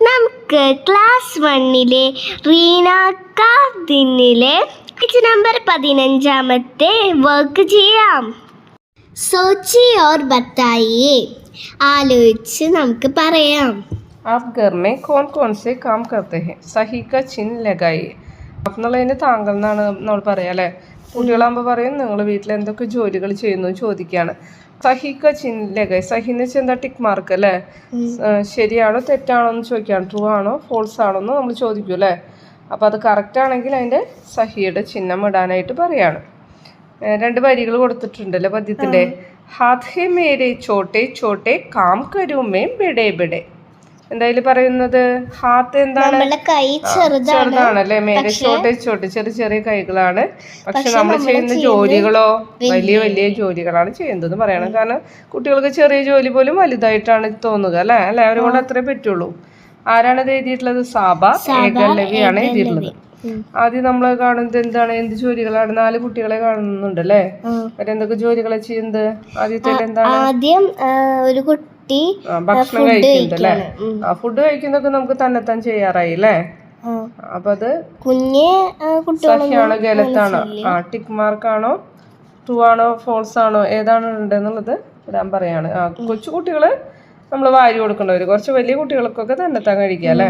നമുക്ക് class 1 റീനാക്ക ദിനിലെ page number 15 work ചെയ്യാം. Sochi or ബത്തായിയെ, ആലോചിച്ച് നമുക്ക് പറയാം. आप घर में कौन कौन से काम करते हैं? സഹി ക ചിഹ്ന ലഗായിയെ. എന്നുള്ളതിന് താങ്കൾ എന്നാണ് നമ്മൾ പറയാം അല്ലേ. കുട്ടികളാകുമ്പോൾ പറയും നിങ്ങൾ വീട്ടിൽ എന്തൊക്കെ ജോലികൾ ചെയ്യുന്നു ചോദിക്കുകയാണ്. സഹി ക ചിഹ്ന ലഗായി. സഹി എന്ന് വെച്ചാൽ എന്താ, ടിക്ക് മാർക്ക് അല്ലേ. ശരിയാണോ തെറ്റാണോ എന്ന് ചോദിക്കുകയാണ്. ട്രൂ ആണോ ഫോൾസ് ആണോ എന്ന് നമ്മൾ ചോദിക്കും അല്ലേ. അപ്പോൾ അത് കറക്റ്റ് ആണെങ്കിൽ അതിൻ്റെ സഹിയുടെ ചിഹ്നം ഇടാനായിട്ട് പറയാണ്. 2 വരികൾ കൊടുത്തിട്ടുണ്ടല്ലോ പദ്യത്തിൻ്റെ. ഹാത്ത് ഹേ മേരെ ചോട്ടെ ചോട്ടെ കാം കരൂ മേ ബെഡേ ബെഡേ. എന്തായാലും പറയുന്നത് ഹാത്ത് എന്താണ്, ചെറുതാണല്ലേ. മേരെ ചോട്ടെ ചോട്ടെ, ചെറിയ ചെറിയ കൈകളാണ്. പക്ഷെ നമ്മൾ ചെയ്യുന്ന ജോലികളോ വലിയ വലിയ ജോലികളാണ് ചെയ്യുന്നത് പറയണം. കാരണം കുട്ടികൾക്ക് ചെറിയ ജോലി പോലും വലുതായിട്ടാണ് തോന്നുക അല്ലേ. അല്ലെ, അവരെ കൊണ്ട് അത്രേ പറ്റുള്ളൂ. ആരാണ് ഇത് എഴുതിയിട്ടുള്ളത്? സാബ ഏകലവ്യാണ് എഴുതിയിട്ടുള്ളത്. ആദ്യം നമ്മൾ കാണുന്നത് എന്താണ്, എന്ത് ജോലികളാണ്? 4 കുട്ടികളെ കാണുന്നുണ്ട് അല്ലേ. അവരെന്തൊക്കെ ജോലികളെ ചെയ്യുന്നത്? ആദ്യത്തെ എന്താണ്, ആദ്യം ഒരു കുട്ടി ഭക്ഷണം കഴിക്കുന്നുണ്ട് അല്ലേ. ഫുഡ് കഴിക്കുന്നതൊക്കെ നമുക്ക് തന്നെത്താൻ ചെയ്യാറായി അല്ലേ. അപ്പൊ അത് കുഞ്ഞ് സഹിയാണോ ഗലത്താണോ, ടിക്ക് മാർക്കാണോ, ട്രൂ ആണോ ഫോൾസ് ആണോ, ഏതാണ് ഉണ്ടെന്നുള്ളത് ഇടാൻ പറയാണ്. കൊച്ചു കുട്ടികള് നമ്മൾ വാരി കൊടുക്കേണ്ടവര്, കുറച്ച് വലിയ കുട്ടികൾക്കൊക്കെ തന്നെത്താൻ കഴിക്കുക അല്ലെ.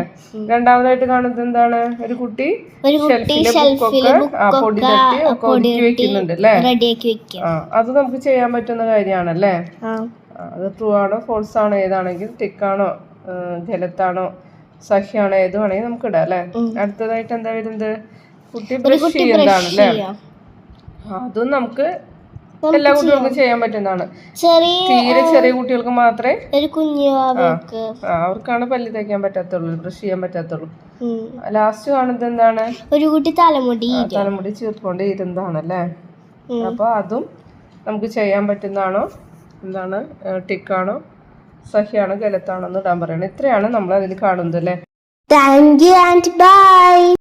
രണ്ടാമതായിട്ട് കാണുന്നത് എന്താണ്, ഒരു കുട്ടി ഷെൽഫിലെ ബുക്കൊക്കെ പൊടി തട്ടി ഒക്കെ ഒതുക്കി വെക്കുന്നുണ്ട് അല്ലേ. അത് നമുക്ക് ചെയ്യാൻ പറ്റുന്ന കാര്യമാണല്ലേ. അത് ട്രൂ ആണോ ഫോൾസ് ആണോ ഏതാണെങ്കിൽ, ടിക്കാണോ ഗലത്താണോ സഹിയാണോ ഏത് വേണമെങ്കിൽ നമുക്ക് ഇടാം അല്ലെ. അടുത്തതായിട്ട് എന്താ വരുന്നത്, കുട്ടി ബ്രഷ് ചെയ്യുന്നതാണല്ലേ. അതും നമുക്ക് എല്ലാ കുട്ടികൾക്കും ചെയ്യാൻ പറ്റുന്നതാണ്. തീരെ ചെറിയ കുട്ടികൾക്ക് മാത്രമേ, അവർക്കാണ് പല്ല് തേക്കാൻ പറ്റാത്തുള്ളൂ, ബ്രഷ് ചെയ്യാൻ പറ്റാത്തുള്ളൂ. ലാസ്റ്റ് കാണുന്നത് എന്താണ്, ഒരു കുട്ടി തലമുടി ചീർത്തുകൊണ്ട് ഇരുന്നതാണല്ലേ. അപ്പൊ അതും നമുക്ക് ചെയ്യാൻ പറ്റുന്നതാണോ, എന്താണ് ടിക്കാണോ സഹിയാണോ ഗലത്താണോ എന്ന് ഇടാൻ പറയണം. ഇത്രയാണ് നമ്മൾ അതിൽ കാണുന്നത് അല്ലേ. Thank you and by.